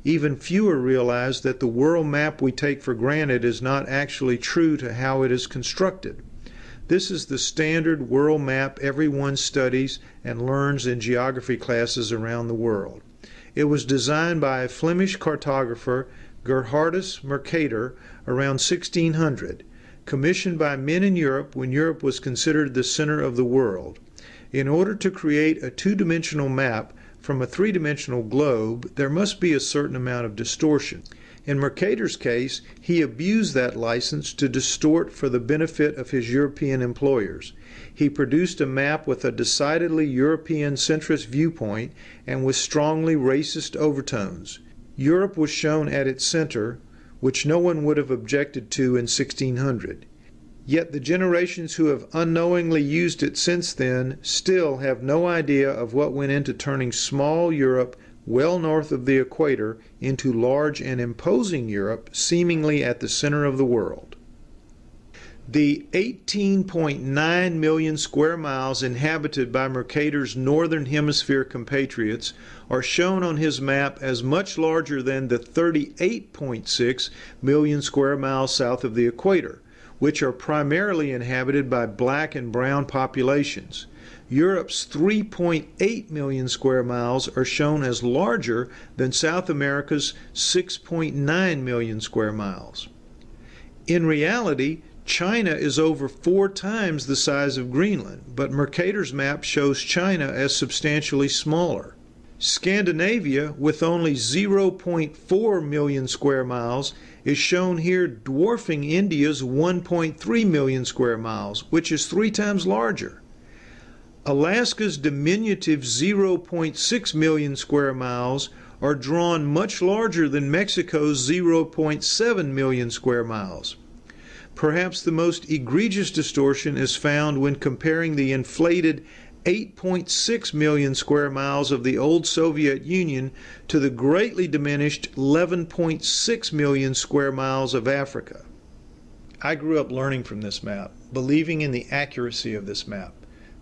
Even fewer realize that the world map we take for granted is not actually true to how it is constructed. This is the standard world map everyone studies and learns in geography classes around the world. It was designed by a Flemish cartographer, Gerhardus Mercator, around 1600, commissioned by men in Europe when Europe was considered the center of the world. In order to create a two-dimensional map from a three-dimensional globe, there must be a certain amount of distortion. In Mercator's case, he abused that license to distort for the benefit of his European employers. He produced a map with a decidedly European centrist viewpoint and with strongly racist overtones. Europe was shown at its center, which no one would have objected to in 1600. Yet the generations who have unknowingly used it since then still have no idea of what went into turning small Europe well north of the equator into large and imposing Europe seemingly at the center of the world. The 18.9 million square miles inhabited by Mercator's Northern Hemisphere compatriots are shown on his map as much larger than the 38.6 million square miles south of the equator, which are primarily inhabited by black and brown populations. Europe's 3.8 million square miles are shown as larger than South America's 6.9 million square miles. In reality, China is over 4 times the size of Greenland, but Mercator's map shows China as substantially smaller. Scandinavia, with only 0.4 million square miles, is shown here dwarfing India's 1.3 million square miles, which is 3 times larger. Alaska's diminutive 0.6 million square miles are drawn much larger than Mexico's 0.7 million square miles. Perhaps the most egregious distortion is found when comparing the inflated 8.6 million square miles of the old Soviet Union to the greatly diminished 11.6 million square miles of Africa. I grew up learning from this map, believing in the accuracy of this map.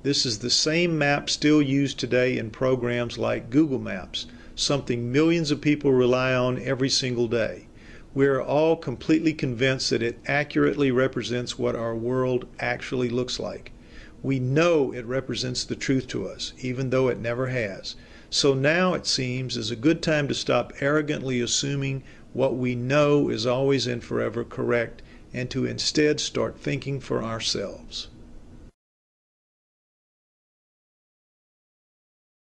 This is the same map still used today in programs like Google Maps, something millions of people rely on every single day. We are all completely convinced that it accurately represents what our world actually looks like. We know it represents the truth to us, even though it never has. So now, it seems, is a good time to stop arrogantly assuming what we know is always and forever correct, and to instead start thinking for ourselves.